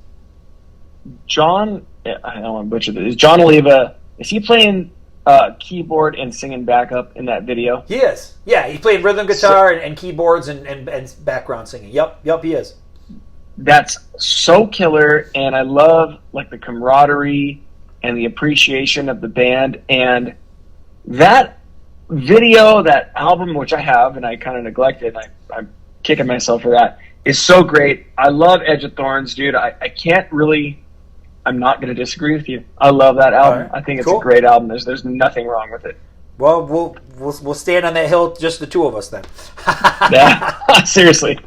John, I don't want to butcher this, is John Oliva, is he playing keyboard and singing backup in that video? He is. Yeah, he played rhythm guitar and keyboards and background singing. Yep, he is. That's so killer, and I love like the camaraderie and the appreciation of the band. And that video, that album, which I have and I kind of neglected, I'm kicking myself for that, is so great. I love Edge of Thorns, dude. I can't really, I'm not going to disagree with you. I love that album. Right. I think it's a great album. There's nothing wrong with it. Well, we'll stand on that hill, just the two of us then. Yeah, seriously.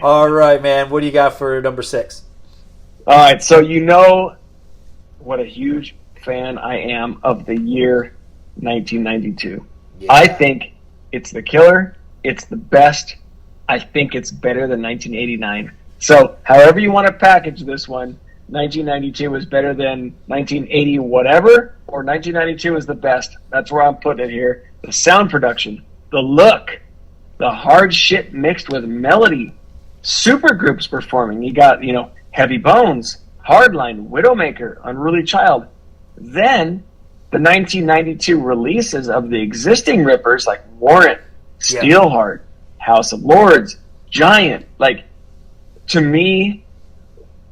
All right, man. What do you got for number 6? All right, so you know what a huge fan I am of the year 1992. Yeah. I think it's the killer. It's the best. I think it's better than 1989. So however you want to package this one, 1992 is better than 1980 whatever, or 1992 is the best. That's where I'm putting it here. The sound production, the look, the hard shit mixed with melody, super groups performing. You got, Heavy Bones, Hardline, Widowmaker, Unruly Child. Then the 1992 releases of the existing rippers like Warrant, Steelheart, House of Lords, Giant. Like, to me,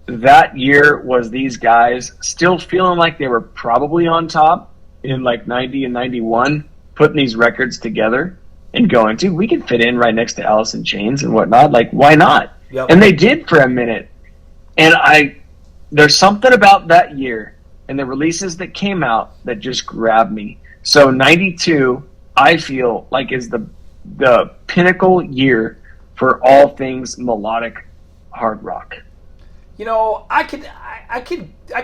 that year was these guys still feeling like they were probably on top in like 90 and 91, putting these records together and going, dude, we can fit in right next to Alice in Chains and whatnot. Like, why not? Yep. And they did for a minute. And there's something about that year and the releases that came out that just grabbed me. So 92, I feel like, is the pinnacle year for all things melodic hard rock. I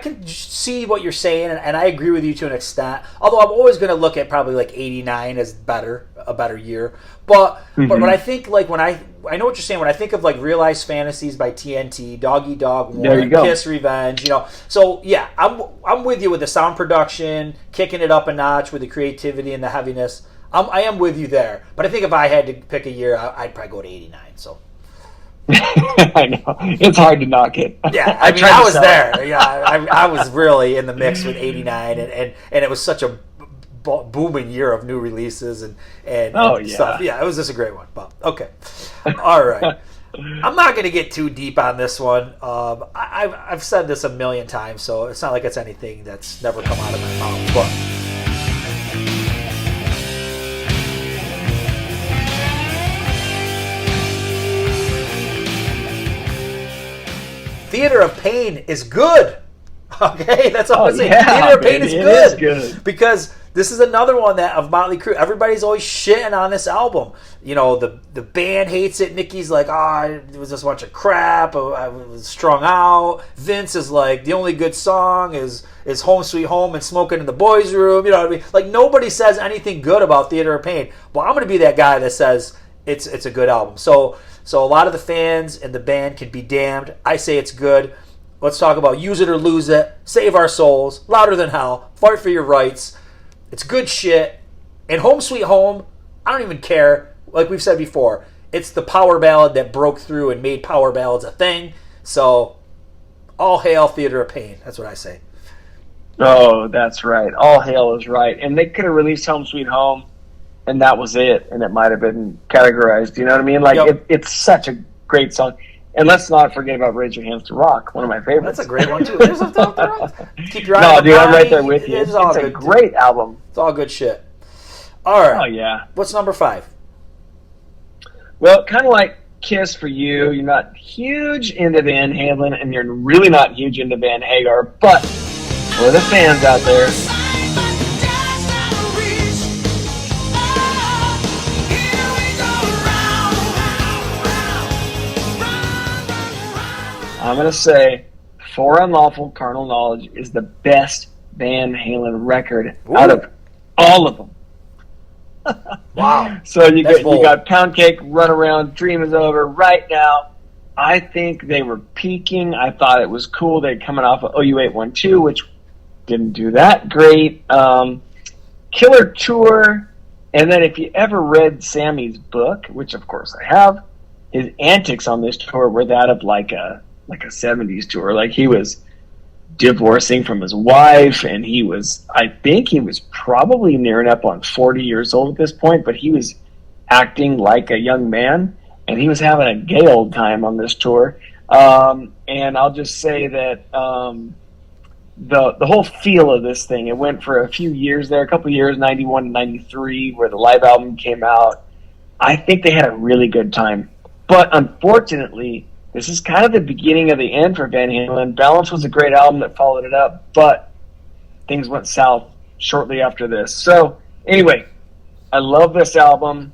can see what you're saying, and I agree with you to an extent. Although I'm always going to look at probably like 89 as a better year. But when I think, like, when I know what you're saying, when I think of like Realized Fantasies by TNT, Dog Eat Dog, Warren, Kiss, Revenge, So yeah, I'm with you with the sound production, kicking it up a notch with the creativity and the heaviness. I am with you there. But I think if I had to pick a year, I'd probably go to 89. So. I know. It's hard to knock it. Yeah, I was there. Yeah, I was really in the mix with 89, and it was such a booming year of new releases and stuff. Yeah, it was just a great one. But okay. All right. I'm not going to get too deep on this one. I've said this a million times, so it's not like it's anything that's never come out of my mouth. But Theater of Pain is good. Okay, that's all I'm saying. Theater of Pain is good because this is another one of Mötley Crüe. Everybody's always shitting on this album. The band hates it. Nikki's like, it was just a bunch of crap. I was strung out. Vince is like, the only good song is Home Sweet Home and Smoking in the Boys' Room. You know what I mean? Like, nobody says anything good about Theater of Pain. Well, I'm going to be that guy that says it's a good album. So a lot of the fans and the band can be damned. I say it's good. Let's talk about Use It or Lose It, Save Our Souls, Louder Than Hell, Fight for Your Rights. It's good shit. And Home Sweet Home, I don't even care. Like we've said before, it's the power ballad that broke through and made power ballads a thing. So, all hail Theater of Pain. That's what I say. Oh, that's right. All hail is right. And they could have released Home Sweet Home, and that was it. And it might have been categorized. You know what I mean? Like, it's such a great song. And let's not forget about Raise Your Hands to Rock, one of my favorites. That's a great one, too. Keep your eye no, on dude, the I'm right there with you. It's a great album. It's all good shit. All right. Oh, yeah. What's number 5? Well, kind of like Kiss for you. You're not huge into Van Halen, and you're really not huge into Van Hagar. But for the fans out there, I'm going to say For Unlawful Carnal Knowledge is the best Van Halen record out of all of them. Wow. So you got Pound Cake, Run Around, Dream Is Over. Right now, I think they were peaking. I thought it was cool. They're coming off of OU812, which didn't do that great. Killer Tour. And then if you ever read Sammy's book, which of course I have, his antics on this tour were that of like a 70s tour. Like he was divorcing from his wife, and I think he was probably nearing up on 40 years old at this point, but he was acting like a young man, and he was having a gay old time on this tour. And I'll just say that the whole feel of this thing, it went for a few years there, a couple years, 91 and 93, where the live album came out. I think they had a really good time. But unfortunately, this is kind of the beginning of the end for Van Halen. Balance was a great album that followed it up, but things went south shortly after this. So, anyway, I love this album.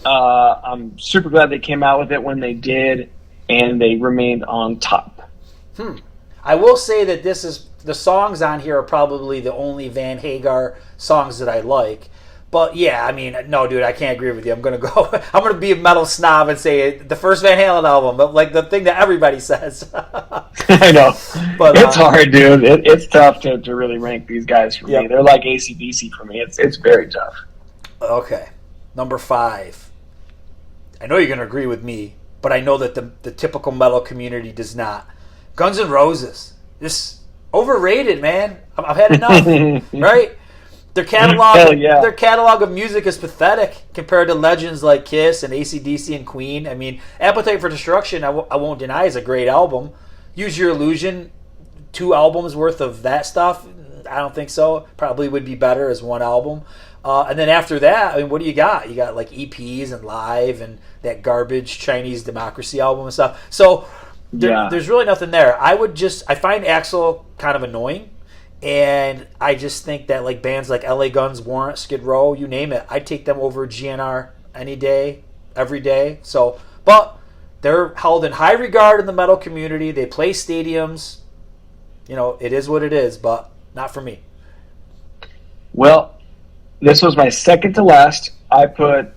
I'm super glad they came out with it when they did, and they remained on top. I will say that the songs on here are probably the only Van Hagar songs that I like. But yeah, I mean, no, dude, I can't agree with you. I'm gonna be a metal snob and say the first Van Halen album, but like the thing that everybody says. I know, but it's hard, dude. It's tough to really rank these guys for me. They're like AC/DC for me. It's very tough. Okay, number 5. I know you're gonna agree with me, but I know that the typical metal community does not. Guns N' Roses, this overrated, man. I've had enough, right? Their catalog of music is pathetic compared to legends like Kiss and AC/DC and Queen. I mean, Appetite for Destruction, I won't deny, is a great album. Use Your Illusion, 2 albums worth of that stuff, I don't think so. Probably would be better as one album. And then after that, I mean, what do you got? You got like EPs and live and that garbage Chinese Democracy album and stuff. So there's really nothing there. I find Axl kind of annoying. And I just think that like bands like LA Guns, Warrant, Skid Row, you name it, I'd take them over GNR any day, every day. So, but they're held in high regard in the metal community. They play stadiums. You know, it is what it is, but not for me. Well, this was my second to last. I put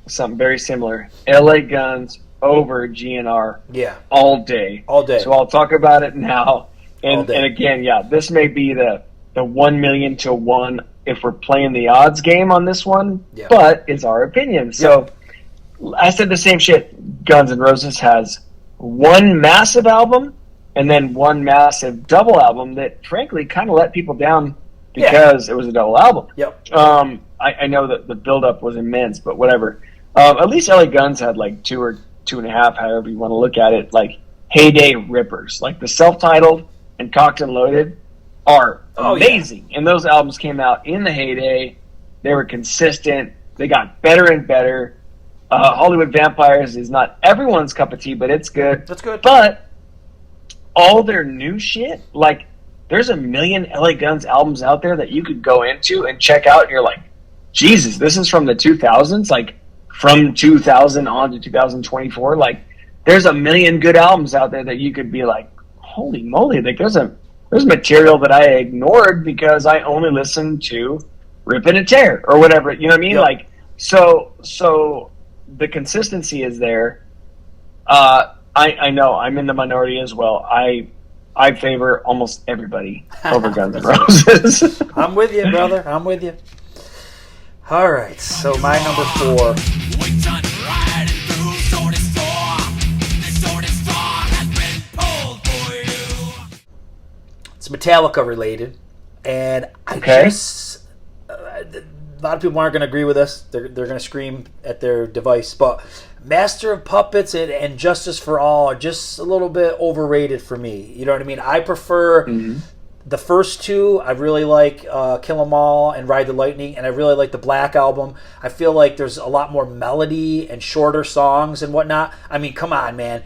something very similar. LA Guns over GNR. Yeah. All day. All day. So I'll talk about it now. And again, this may be the 1 million to 1 if we're playing the odds game on this one, but it's our opinion. So I said the same shit. Guns N' Roses has one massive album and then one massive double album that frankly kind of let people down because it was a double album. Yep. I know that the build-up was immense, but whatever. At least LA Guns had like 2 or 2.5, however you want to look at it, like heyday rippers. Like the self-titled and Cocked and Loaded are amazing. And those albums came out in the heyday. They were consistent. They got better and better. Hollywood Vampires is not everyone's cup of tea, but it's good. That's good. But all their new shit, like there's a million LA Guns albums out there that you could go into and check out, and you're like, Jesus, this is from the 2000s? Like from 2000 on to 2024? Like there's a million good albums out there that you could be like, holy moly, like there's material that I ignored because I only listened to Rip and a Tear or whatever, you know what I mean? Yep. Like so the consistency is there. I know I'm in the minority as well. I favor almost everybody over Guns N' Roses. I'm with you, brother. I'm with you. All right, so my number 4. It's Metallica related, and a lot of people aren't going to agree with us. They're going to scream at their device, but Master of Puppets and Justice for All are just a little bit overrated for me. You know what I mean? I prefer The first two, I really like Kill 'Em All and Ride the Lightning, and I really like the Black Album. I feel like there's a lot more melody and shorter songs and whatnot. I mean, come on, man.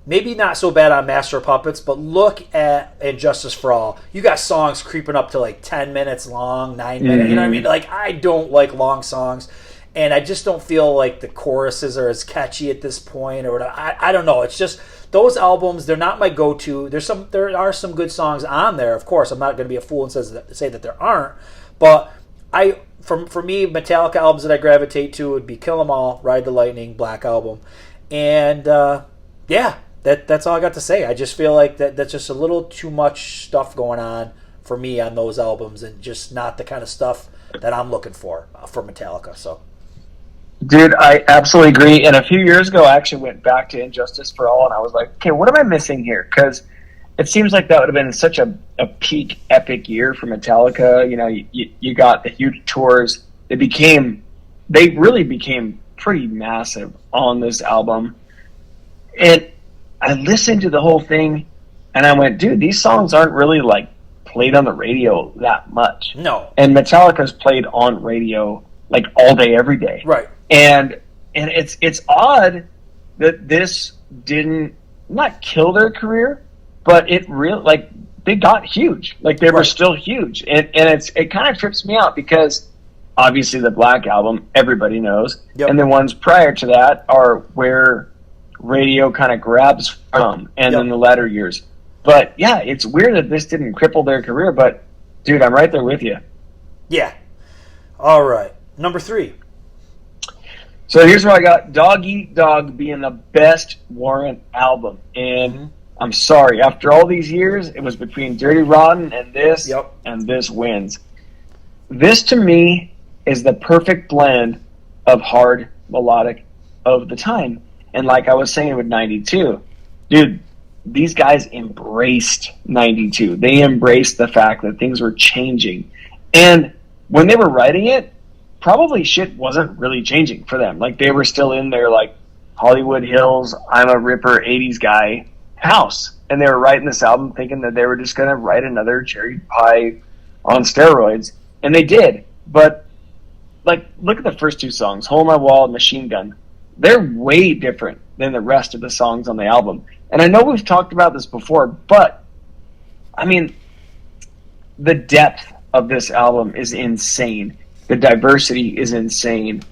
Maybe not so bad on Master of Puppets, but look at Injustice for All. You got songs creeping up to like 10 minutes long, 9 minutes. You know what I mean? Like, I don't like long songs, and I just don't feel like the choruses are as catchy at this point or whatever. I don't know. It's just those albums, they're not my go-to. There are some good songs on there, of course. I'm not going to be a fool and say that there aren't. But for me, Metallica albums that I gravitate to would be Kill 'Em All, Ride the Lightning, Black Album. And, that's all I got to say. I just feel like that's just a little too much stuff going on for me on those albums and just not the kind of stuff that I'm looking for Metallica. So. Dude, I absolutely agree. And a few years ago, I actually went back to Injustice for All, and I was like, okay, what am I missing here? Because it seems like that would have been such a peak epic year for Metallica. You know, you got the huge tours. They really became pretty massive on this album. And I listened to the whole thing, and I went, dude, these songs aren't really, like, played on the radio that much. No. And Metallica's played on radio, like, all day, every day. Right. And it's odd that this didn't not kill their career, but it really, like, they got huge. Like, they were still huge. And it kind of trips me out because obviously the Black Album everybody knows, and the ones prior to that are where radio kind of grabs from, and in the latter years. But yeah, it's weird that this didn't cripple their career, but dude, I'm right there with you. Yeah. All right. Number 3. So here's what I got. Dog Eat Dog being the best Warrant album. And I'm sorry, after all these years, it was between Dirty Rotten and this, and this wins. This, to me, is the perfect blend of hard melodic of the time. And like I was saying with 92, dude, these guys embraced 92. They embraced the fact that things were changing. And when they were writing it, probably shit wasn't really changing for them. Like, they were still in their, like, Hollywood Hills, I'm a Ripper 80s guy house. And they were writing this album thinking that they were just going to write another Cherry Pie on steroids. And they did. But, like, look at the first two songs, Hole in My Wall and Machine Gun. They're way different than the rest of the songs on the album. And I know we've talked about this before, but, I mean, the depth of this album is insane. The diversity is insane.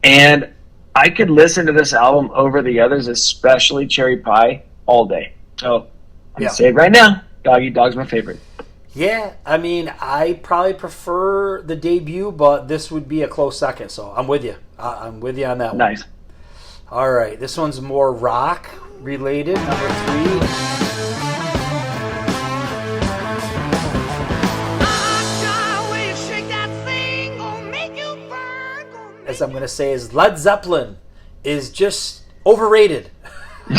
And I could listen to this album over the others, especially Cherry Pie, all day. So I'm going to say it right now. Dog Eat Dog's my favorite. Yeah, I mean, I probably prefer the debut, but this would be a close second. So I'm with you. I'm with you on that one. Nice. All right, this one's more rock related. Number 3. As I'm going to say, is Led Zeppelin is just overrated. All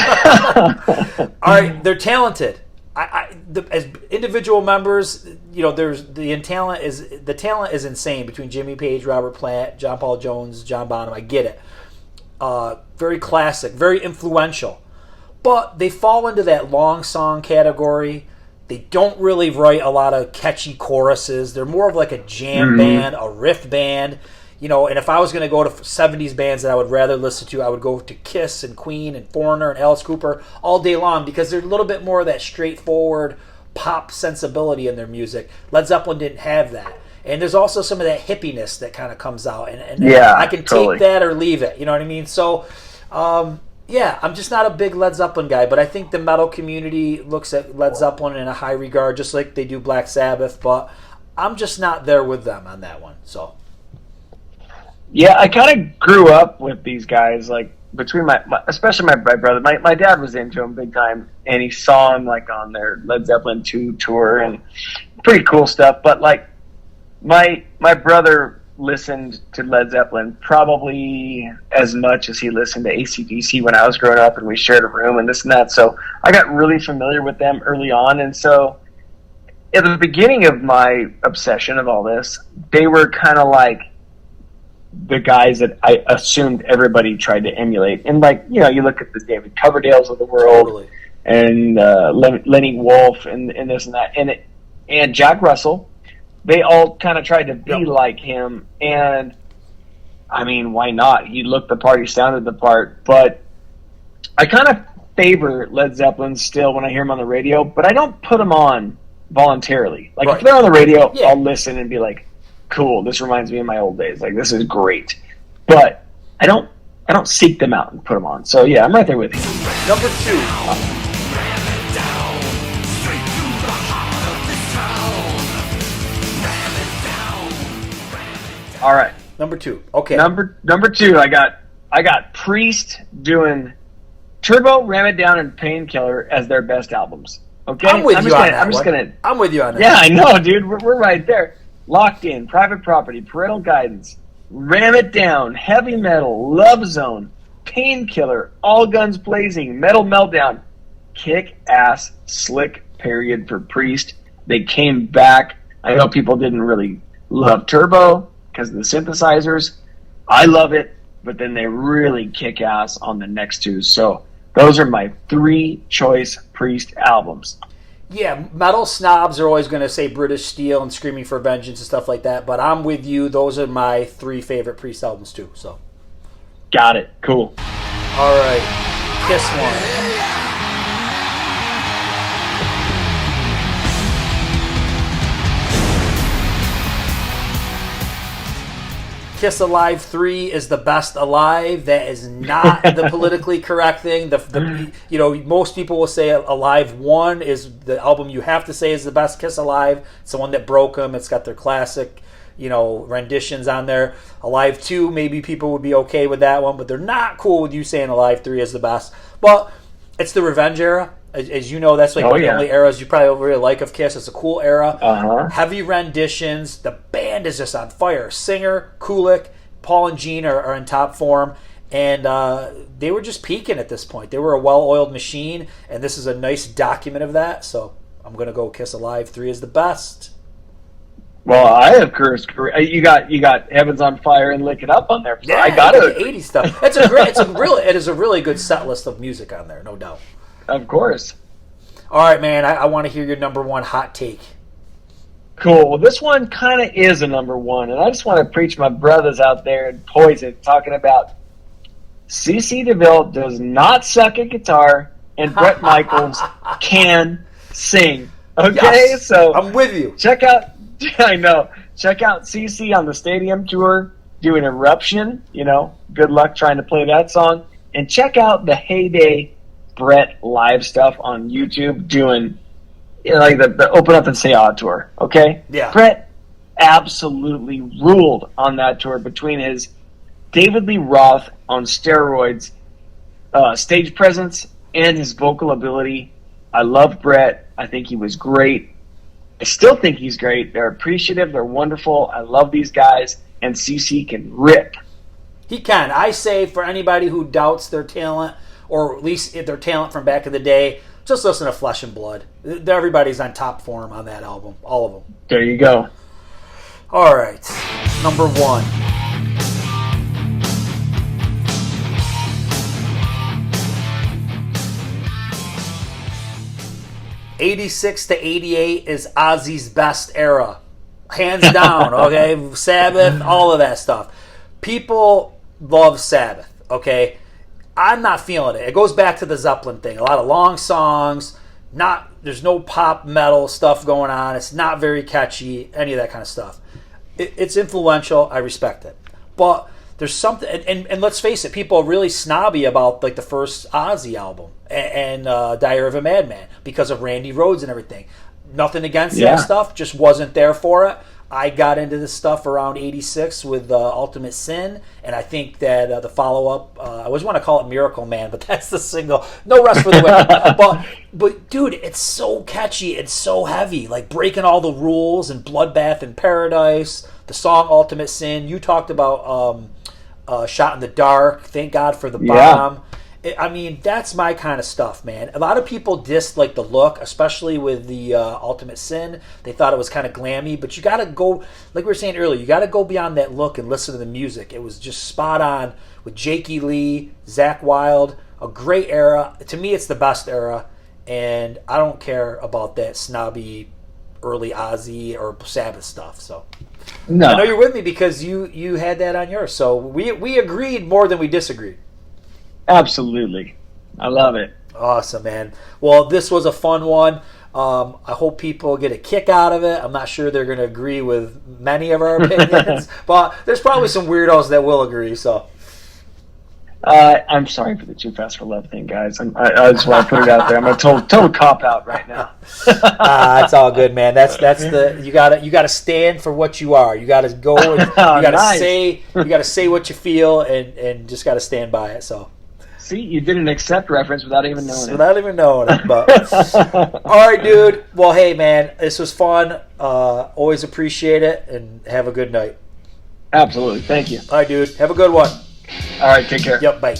right, they're talented. As individual members, you know, the talent is insane between Jimmy Page, Robert Plant, John Paul Jones, John Bonham. I get it. Very classic, very influential, but they fall into that long song category. They don't really write a lot of catchy choruses. They're more of like a jam band, a riff band. You know, and if I was going to go to 70s bands that I would rather listen to, I would go to Kiss and Queen and Foreigner and Alice Cooper all day long because they're a little bit more of that straightforward pop sensibility in their music. Led Zeppelin didn't have that. And there's also some of that hippiness that kind of comes out. And yeah, I can take that or leave it. You know what I mean? So, yeah, I'm just not a big Led Zeppelin guy, but I think the metal community looks at Led Zeppelin in a high regard, just like they do Black Sabbath, but I'm just not there with them on that one. So. Yeah, I kind of grew up with these guys, like, between my especially my brother. My dad was into them big time, and he saw them, like, on their Led Zeppelin 2 tour, and pretty cool stuff. But, like, my brother listened to Led Zeppelin probably as much as he listened to AC/DC when I was growing up, and we shared a room and this and that. So I got really familiar with them early on, and so at the beginning of my obsession of all this, they were kind of like the guys that I assumed everybody tried to emulate. And, like, you know, you look at the David Coverdales of the world, and Lenny Wolfe and this and that, and and Jack Russell. They all kind of tried to be like him, and I mean, why not? He looked the part, he sounded the part, but I kind of favor Led Zeppelin still when I hear them on the radio, but I don't put them on voluntarily. Like, if they're on the radio, I'll listen and be like, cool, this reminds me of my old days. Like, this is great. But I don't seek them out and put them on. So, yeah, I'm right there with you. Number 2. All right. Number 2. Okay. Number 2, I got Priest doing Turbo, Ram It Down, and Painkiller as their best albums. Okay? I'm with you on that. I'm with you on that. Yeah, I know, dude. We're right there. Locked In, Private Property, Parental Guidance, Ram It Down, Heavy Metal, Love Zone, Painkiller, All Guns Blazing, Metal Meltdown, kick-ass, slick period for Priest. They came back. I know people didn't really love Turbo because of the synthesizers. I love it, but then they really kick ass on the next 2. So those are my 3 choice Priest albums. Yeah, metal snobs are always going to say British Steel and Screaming for Vengeance and stuff like that, but I'm with you. Those are my 3 favorite Priest albums too. So, got it. Cool. All right, Kiss one. Kiss Alive 3 is the best alive. That is not the politically correct thing. Most people will say Alive 1 is the album you have to say is the best Kiss Alive. It's the one that broke them. It's got their classic, renditions on there. Alive 2, maybe people would be okay with that one, but they're not cool with you saying Alive 3 is the best. But it's the Revenge era. As you know, that's like one of the only eras you probably really like of Kiss. It's a cool era. Heavy renditions. The band is just on fire. Singer, Kulick, Paul and Gene are in top form. And they were just peaking at this point. They were a well-oiled machine, and this is a nice document of that. So I'm going to go Kiss Alive 3 is the best. Well, I have Curse. You got Heaven's on Fire and Lick It Up on there. So yeah, I got it. 80s stuff. It is a really good set list of music on there, no doubt. Of course. All right, man. I want to hear your number 1 hot take. Cool. Well, this one kind of is a number 1, and I just want to preach my brothers out there in Poison talking about C.C. DeVille does not suck at guitar, and Bret Michaels can sing. Okay, yes, so I'm with you. Check out. I know. Check out CC on the stadium tour doing Eruption. Good luck trying to play that song, and check out the Heyday Bret live stuff on YouTube doing like the Open Up and Say Ah tour. Okay, yeah. Bret absolutely ruled on that tour between his David Lee Roth on steroids, stage presence, and his vocal ability. I love Bret. I think he was great. I still think he's great. They're appreciative. They're wonderful. I love these guys, and CC can rip. He can. I say for anybody who doubts their talent, or at least their talent from back in the day, just listen to Flesh and Blood. Everybody's on top form on that album. All of them. There you go. All right. Number 1. '86 to '88 is Ozzy's best era. Hands down, okay? Sabbath, all of that stuff. People love Sabbath, okay? I'm not feeling it. It goes back to the Zeppelin thing. A lot of long songs. There's no pop metal stuff going on. It's not very catchy. Any of that kind of stuff. It's influential. I respect it. But there's something, and let's face it, people are really snobby about like the first Ozzy album and Diary of a Madman because of Randy Rhoads and everything. Nothing against that stuff. Just wasn't there for it. I got into this stuff around '86 with Ultimate Sin, and I think that the follow-up, I always want to call it Miracle Man, but that's the single. No Rest for the Wicked. but dude, it's so catchy. It's so heavy. Like Breaking All the Rules and Bloodbath in Paradise, the song Ultimate Sin. You talked about Shot in the Dark. Thank God for the Bomb. I mean, that's my kind of stuff, man. A lot of people dissed like the look, especially with the Ultimate Sin. They thought it was kind of glammy, but you got to go, like we were saying earlier, you got to go beyond that look and listen to the music. It was just spot on with Jakey Lee, Zakk Wylde, a great era. To me, it's the best era, and I don't care about that snobby early Ozzy or Sabbath stuff. So No. I know you're with me because you had that on yours. So we agreed more than we disagreed. Absolutely. I love it. Awesome, man. Well, this was a fun one. I hope people get a kick out of it. I'm not sure they're going to agree with many of our opinions, but there's probably some weirdos that will agree. So, I'm sorry for the Too Fast for Love thing, guys. I just want to put it out there. I'm a total cop out right now. It's all good, man. That's the you gotta stand for what you are. You gotta go. And, you gotta Nice. say what you feel, and just gotta stand by it. So. See, you did an Accept reference without even knowing it. Without even knowing it. But all right, dude. Well, hey, man, this was fun. Always appreciate it, and have a good night. Absolutely. Thank you. All right, dude. Have a good one. All right, take care. Yep, bye.